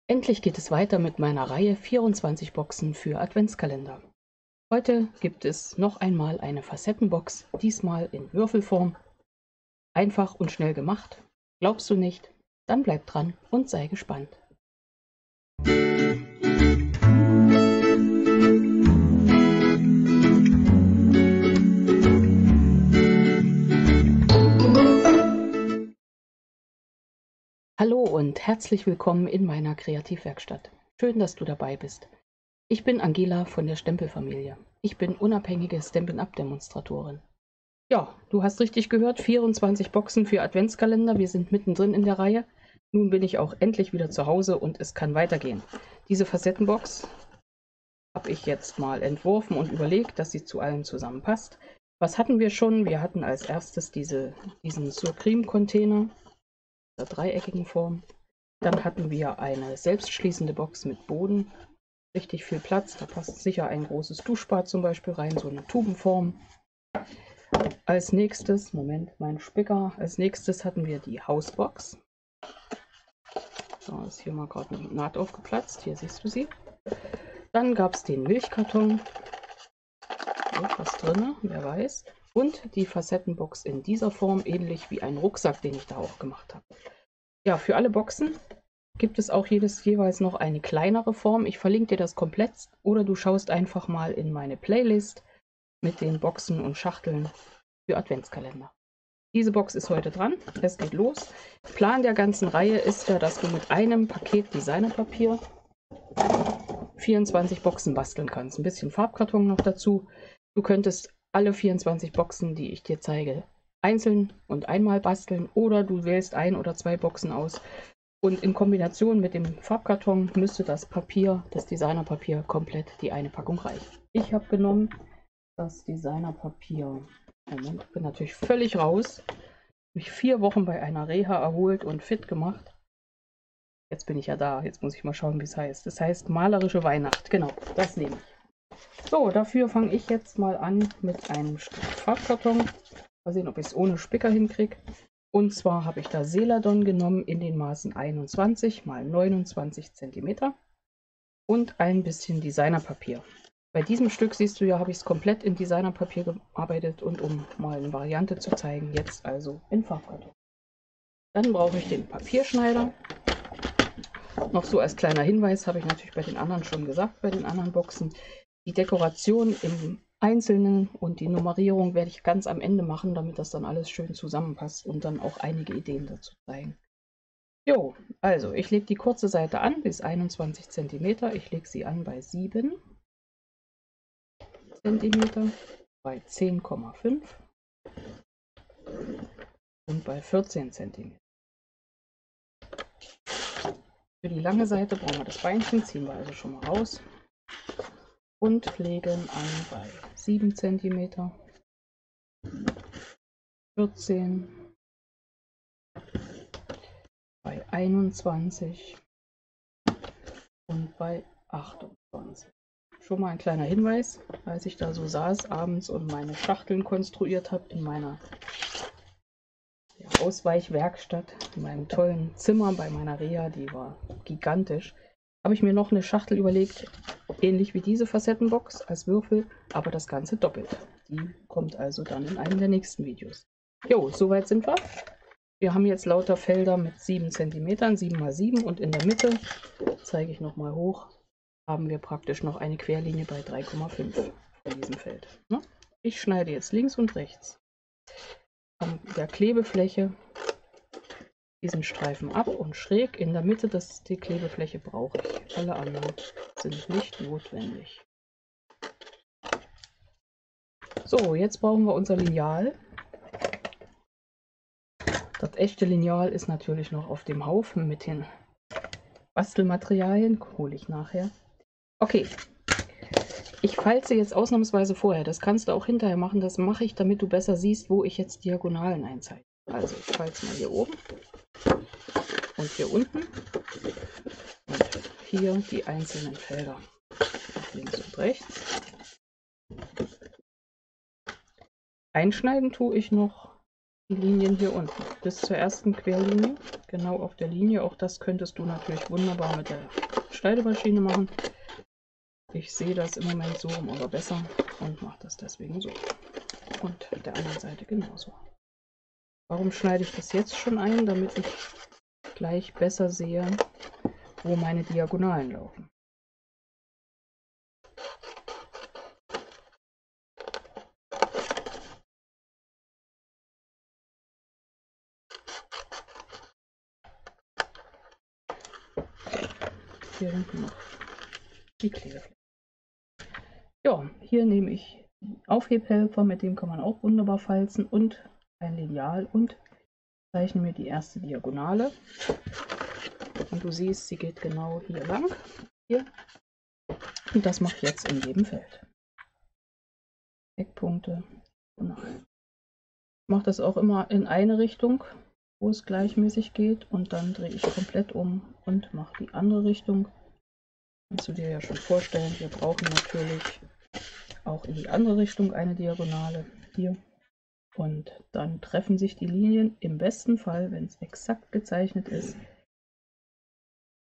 Endlich geht es weiter mit meiner Reihe 24 Boxen für Adventskalender. Heute gibt es noch einmal eine Facettenbox, diesmal in Würfelform. Einfach und schnell gemacht. Glaubst du nicht? Dann bleib dran und sei gespannt. Hallo und herzlich willkommen in meiner Kreativwerkstatt. Schön, dass du dabei bist. Ich bin Angela von der Stempelfamilie. Ich bin unabhängige Stampin'-Up-Demonstratorin. Ja, du hast richtig gehört, 24 Boxen für Adventskalender. Wir sind mittendrin in der Reihe. Nun bin ich auch endlich wieder zu Hause und es kann weitergehen. Diese Facettenbox habe ich jetzt mal entworfen und überlegt, dass sie zu allem zusammenpasst. Was hatten wir schon? Wir hatten als erstes diesen Surcream-Container der dreieckigen Form. Dann hatten wir eine selbstschließende Box mit Boden. Richtig viel Platz. Da passt sicher ein großes Duschbad zum Beispiel rein, so eine Tubenform. Als nächstes, Moment, mein Spicker. Als nächstes hatten wir die Hausbox. Da ist hier mal gerade eine Naht aufgeplatzt. Hier siehst du sie. Dann gab es den Milchkarton. Was drin, wer weiß. Und die Facettenbox in dieser Form, ähnlich wie ein Rucksack, den ich da auch gemacht habe. Ja, für alle Boxen gibt es auch jeweils noch eine kleinere Form. Ich verlinke dir das komplett oder du schaust einfach mal in meine Playlist mit den Boxen und Schachteln für Adventskalender. Diese Box ist heute dran. Es geht los. Plan der ganzen Reihe ist ja, dass du mit einem Paket Designerpapier 24 Boxen basteln kannst. Ein bisschen Farbkarton noch dazu. Du könntest alle 24 Boxen, die ich dir zeige, einzeln und einmal basteln oder du wählst ein oder zwei Boxen aus. Und in Kombination mit dem Farbkarton müsste das Papier, das Designerpapier, komplett die eine Packung reichen. Ich habe genommen das Designerpapier. Moment, ich bin natürlich völlig raus. Mich 4 Wochen bei einer Reha erholt und fit gemacht. Jetzt bin ich ja da. Jetzt muss ich mal schauen, wie es heißt. Das heißt malerische Weihnacht. Genau, das nehme ich. So, dafür fange ich jetzt mal an mit einem Stück Farbkarton. Mal sehen, ob ich es ohne Spicker hinkriege. Und zwar habe ich da Celadon genommen in den Maßen 21 x 29 cm und ein bisschen Designerpapier. Bei diesem Stück siehst du ja, habe ich es komplett in Designerpapier gearbeitet und um mal eine Variante zu zeigen, jetzt also in Farbkarton. Dann brauche ich den Papierschneider. Noch so als kleiner Hinweis, habe ich natürlich bei den anderen schon gesagt, bei den anderen Boxen. Die Dekoration im Einzelnen und die Nummerierung werde ich ganz am Ende machen, damit das dann alles schön zusammenpasst und dann auch einige Ideen dazu zeigen. Jo, also ich lege die kurze Seite an bis 21 cm. Ich lege sie an bei 7 cm, bei 10,5 und bei 14 cm. Für die lange Seite brauchen wir das Beinchen, ziehen wir also schon mal raus und legen an bei 7 cm, 14, bei 21 und bei 28. Schon mal ein kleiner Hinweis, als ich da so saß abends und meine Schachteln konstruiert habe in meiner Ausweichwerkstatt, in meinem tollen Zimmer bei meiner Reha, die war gigantisch, habe ich mir noch eine Schachtel überlegt, ähnlich wie diese Facettenbox als Würfel, aber das Ganze doppelt. Die kommt also dann in einem der nächsten Videos. Jo, soweit sind wir. Wir haben jetzt lauter Felder mit 7 cm, 7 x 7 und in der Mitte, zeige ich nochmal hoch, haben wir praktisch noch eine Querlinie bei 3,5 von diesem Feld. Ich schneide jetzt links und rechts an der Klebefläche diesen Streifen ab und schräg in der Mitte die Klebefläche brauche ich. Alle anderen sind nicht notwendig. So, jetzt brauchen wir unser Lineal. Das echte Lineal ist natürlich noch auf dem Haufen mit den Bastelmaterialien. Hole ich nachher. Okay, ich falze jetzt ausnahmsweise vorher. Das kannst du auch hinterher machen. Das mache ich, damit du besser siehst, wo ich jetzt Diagonalen einzeichne. Also ich falze mal hier oben und hier unten und hier die einzelnen Felder. Links und rechts. Einschneiden tue ich noch die Linien hier unten bis zur ersten Querlinie, genau auf der Linie. Auch das könntest du natürlich wunderbar mit der Schneidemaschine machen. Ich sehe das im Moment so, aber besser und mache das deswegen so. Und der anderen Seite genauso. Warum schneide ich das jetzt schon ein? Damit ich gleich besser sehe, wo meine Diagonalen laufen. Hier hinten noch die Klebefläche. Ja, hier nehme ich Aufhebhelfer, mit dem kann man auch wunderbar falzen, und ein Lineal und zeichne mir die erste Diagonale. Und du siehst, sie geht genau hier lang. Hier. Und das mache ich jetzt in jedem Feld. Eckpunkte. Ich mache das auch immer in eine Richtung, wo es gleichmäßig geht, und dann drehe ich komplett um und mache die andere Richtung. Kannst du dir ja schon vorstellen, wir brauchen natürlich auch in die andere Richtung eine Diagonale hier. Und dann treffen sich die Linien im besten Fall, wenn es exakt gezeichnet ist,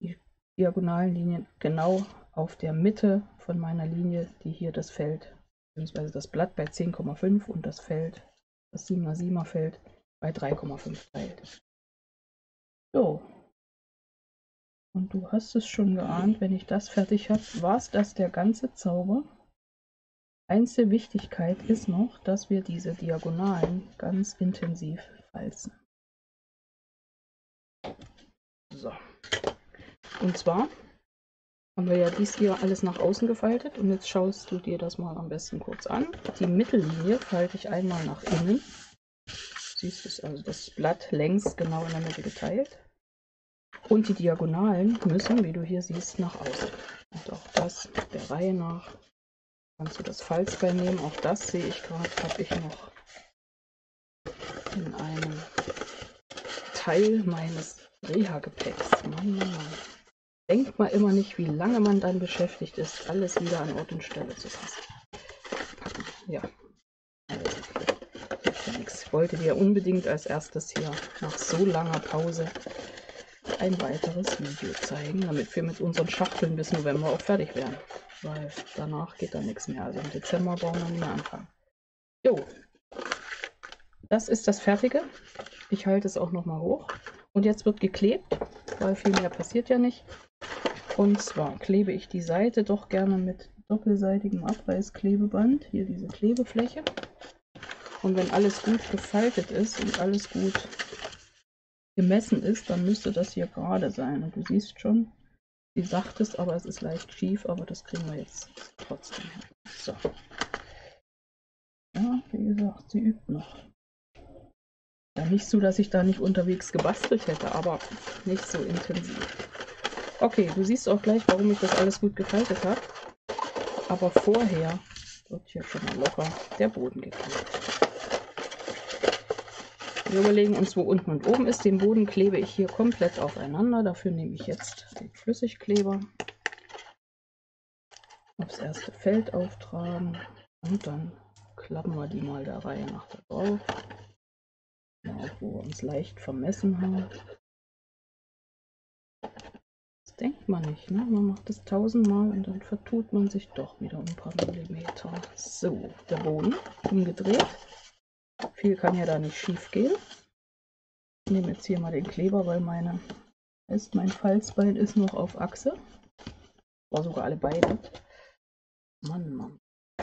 die diagonalen Linien genau auf der Mitte von meiner Linie, die hier das Feld, bzw. das Blatt bei 10,5 und das Feld, das 7x7er Feld bei 3,5 teilt. So. Und du hast es schon geahnt, wenn ich das fertig habe, war es das der ganze Zauber. Einzige Wichtigkeit ist noch, dass wir diese Diagonalen ganz intensiv falzen. So. Und zwar haben wir ja dies hier alles nach außen gefaltet, und jetzt schaust du dir das mal am besten kurz an. Die Mittellinie falte ich einmal nach innen. Siehst du, also das Blatt längs genau in der Mitte geteilt. Und die Diagonalen müssen, wie du hier siehst, nach außen. Und auch das der Reihe nach. Kannst du das Falzbein nehmen. Auch das sehe ich gerade, habe ich noch in einem Teil meines Reha-Gepäcks. Mann, Mann, Mann. Denkt mal immer nicht, wie lange man dann beschäftigt ist, alles wieder an Ort und Stelle zu passen. Ja, also, ich wollte dir unbedingt als erstes hier nach so langer Pause ein weiteres Video zeigen, damit wir mit unseren Schachteln bis November auch fertig werden. Weil danach geht da nichts mehr. Also im Dezember brauchen wir nicht mehr anfangen. Jo, das ist das Fertige. Ich halte es auch nochmal hoch. Und jetzt wird geklebt, weil viel mehr passiert ja nicht. Und zwar klebe ich die Seite doch gerne mit doppelseitigem Abreißklebeband. Hier diese Klebefläche. Und wenn alles gut gefaltet ist und alles gut gemessen ist, dann müsste das hier gerade sein. Und du siehst schon, wie sacht es, aber es ist leicht schief, aber das kriegen wir jetzt trotzdem hin. So. Ja, wie gesagt, sie übt noch. Ja, nicht so, dass ich da nicht unterwegs gebastelt hätte, aber nicht so intensiv. Okay, du siehst auch gleich, warum ich das alles gut gefaltet habe. Aber vorher wird hier schon mal locker der Boden geklebt. Wir überlegen uns, wo unten und oben ist. Den Boden klebe ich hier komplett aufeinander. Dafür nehme ich jetzt den Flüssigkleber. Aufs erste Feld auftragen und dann klappen wir die mal der Reihe nach da drauf. Auch wo wir uns leicht vermessen haben. Das denkt man nicht, ne? Man macht das 1000-mal und dann vertut man sich doch wieder um ein paar Millimeter. So, der Boden umgedreht. Viel kann ja da nicht schief gehen. Ich nehme jetzt hier mal den Kleber, weil mein Falzbein ist noch auf Achse. War sogar alle beide. Mann, Mann.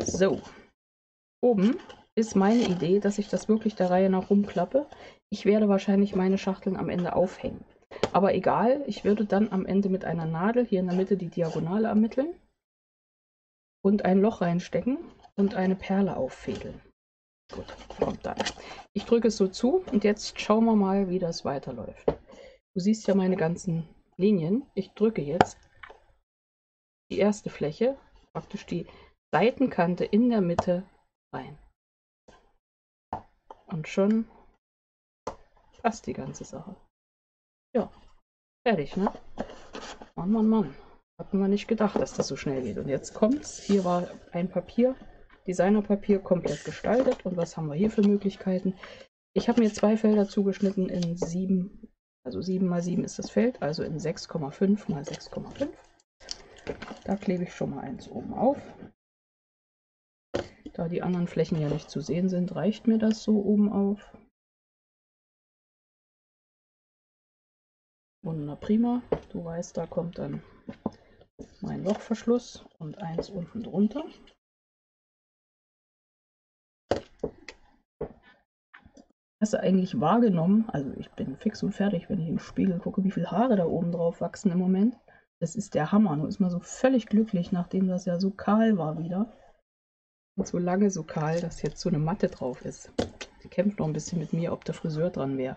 So. Oben ist meine Idee, dass ich das wirklich der Reihe nach rumklappe. Ich werde wahrscheinlich meine Schachteln am Ende aufhängen. Aber egal, ich würde dann am Ende mit einer Nadel hier in der Mitte die Diagonale ermitteln und ein Loch reinstecken und eine Perle auffädeln. Gut, kommt dann. Ich drücke es so zu und jetzt schauen wir mal, wie das weiterläuft. Du siehst ja meine ganzen Linien. Ich drücke jetzt die erste Fläche, praktisch die Seitenkante in der Mitte rein. Und schon passt die ganze Sache. Ja, fertig, ne? Mann, Mann, Mann. Hatten wir nicht gedacht, dass das so schnell geht. Und jetzt kommt's. Hier war ein Papier, Designerpapier, komplett gestaltet. Und was haben wir hier für Möglichkeiten? Ich habe mir 2 Felder zugeschnitten in 7, also 7 mal 7 ist das Feld, also in 6,5 mal 6,5. Da klebe ich schon mal eins oben auf. Da die anderen Flächen ja nicht zu sehen sind, reicht mir das so oben auf. Und prima, du weißt, da kommt dann mein Lochverschluss und eins unten drunter. Hast du eigentlich wahrgenommen, also ich bin fix und fertig, wenn ich im Spiegel gucke, wie viele Haare da oben drauf wachsen im Moment. Das ist der Hammer. Nur ist man so völlig glücklich, nachdem das ja so kahl war wieder. Und so lange so kahl, dass jetzt so eine Matte drauf ist. Die kämpft noch ein bisschen mit mir, ob der Friseur dran wäre.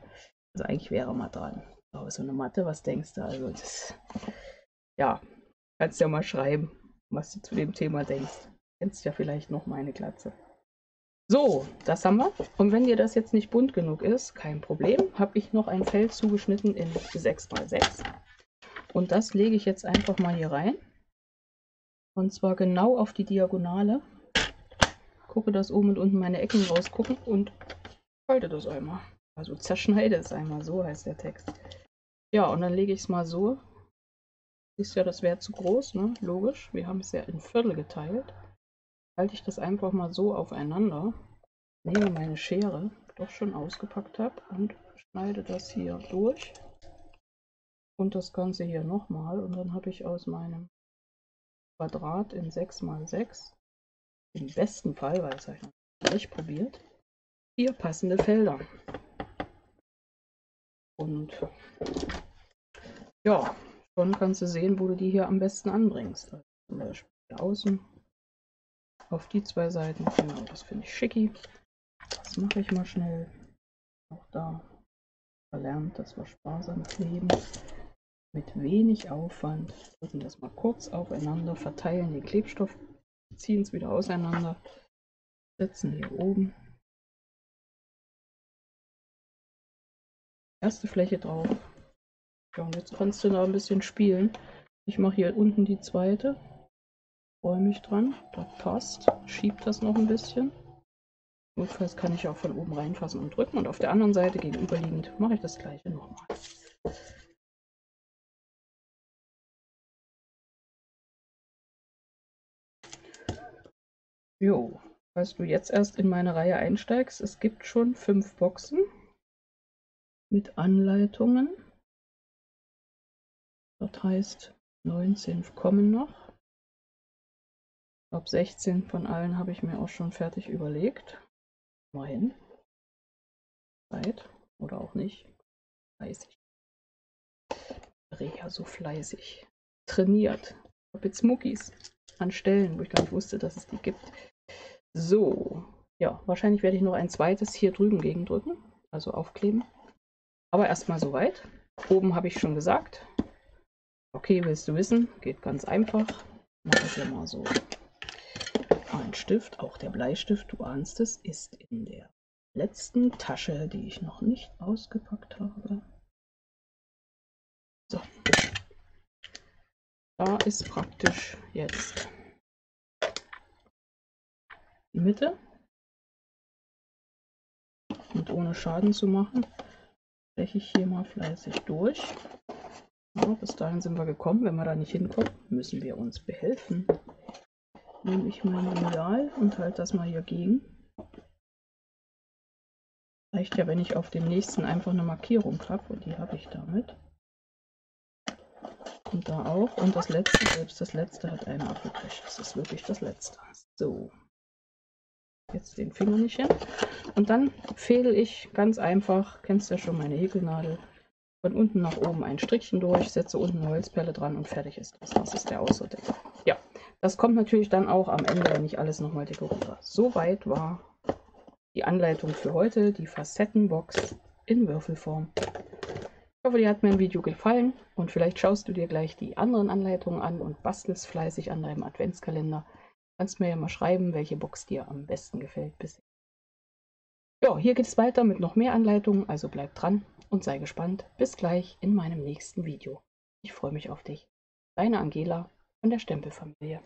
Also eigentlich wäre er mal dran. Aber so eine Matte, was denkst du? Also das, ja, kannst ja mal schreiben, was du zu dem Thema denkst. Kennst ja vielleicht noch meine Glatze. So, das haben wir. Und wenn dir das jetzt nicht bunt genug ist, kein Problem, habe ich noch ein Feld zugeschnitten in 6 x 6. Und das lege ich jetzt einfach mal hier rein. Und zwar genau auf die Diagonale. Gucke, dass oben und unten meine Ecken rausgucken und falte das einmal. Also zerschneide es einmal, so heißt der Text. Ja, und dann lege ich es mal so. Siehst ja, das wäre zu groß, ne? Logisch. Wir haben es ja in Viertel geteilt. Halte ich das einfach mal so aufeinander. Nehme meine Schere, doch schon ausgepackt habe, und schneide das hier durch. Und das Ganze hier nochmal. Und dann habe ich aus meinem Quadrat in 6 x 6, im besten Fall, weil das habe ich noch nicht probiert, 4 passende Felder. Und ja, schon kannst du sehen, wo du die hier am besten anbringst. Also zum Beispiel hier außen auf die 2 Seiten. Genau, das finde ich schicki. Das mache ich mal schnell. Auch da verlernt, dass wir sparsam kleben. Mit wenig Aufwand. Drücken das mal kurz aufeinander, verteilen den Klebstoff, ziehen es wieder auseinander, setzen hier oben erste Fläche drauf. Ja, und jetzt kannst du da ein bisschen spielen. Ich mache hier unten die zweite, freue mich dran, das passt, schiebe das noch ein bisschen. Notfalls kann ich auch von oben reinfassen und drücken, und auf der anderen Seite gegenüberliegend mache ich das gleiche nochmal. Jo, falls du jetzt erst in meine Reihe einsteigst, es gibt schon 5 Boxen mit Anleitungen. Das heißt, 19 kommen noch. Ich glaube, 16 von allen habe ich mir auch schon fertig überlegt. Mal hin. Zeit oder auch nicht. Fleißig. Reha so fleißig. Trainiert. Ich habe jetzt Muckis an Stellen, wo ich gar nicht wusste, dass es die gibt. So. Ja, wahrscheinlich werde ich noch ein zweites hier drüben gegendrücken. Also aufkleben. Aber erstmal soweit. Oben habe ich schon gesagt. Okay, willst du wissen? Geht ganz einfach. Mache ich hier mal so. Ein Stift, auch der Bleistift, du ahnst es, ist in der letzten Tasche, die ich noch nicht ausgepackt habe. So. Da ist praktisch jetzt die Mitte. Und ohne Schaden zu machen, steche ich hier mal fleißig durch. Ja, bis dahin sind wir gekommen. Wenn wir da nicht hinkommen, müssen wir uns behelfen. Nehme ich mein Lineal und halte das mal hier gegen. Reicht ja, wenn ich auf dem nächsten einfach eine Markierung habe, und die habe ich damit. Und da auch. Und das letzte, selbst das letzte hat eine abgekriegt. Das ist wirklich das letzte. So. Jetzt den Finger nicht hin. Und dann fädel ich ganz einfach, kennst ja schon meine Häkelnadel, von unten nach oben ein Strickchen durch, setze unten eine Holzperle dran und fertig ist das. Das ist der Ausritt. Ja, das kommt natürlich dann auch am Ende, wenn ich alles nochmal dekoriere. Soweit war die Anleitung für heute, die Facettenbox in Würfelform. Ich hoffe, dir hat mein Video gefallen, und vielleicht schaust du dir gleich die anderen Anleitungen an und bastelst fleißig an deinem Adventskalender. Kannst mir ja mal schreiben, welche Box dir am besten gefällt bisher. Ja, hier geht es weiter mit noch mehr Anleitungen, also bleib dran und sei gespannt. Bis gleich in meinem nächsten Video. Ich freue mich auf dich. Deine Angela von der Stempelfamilie.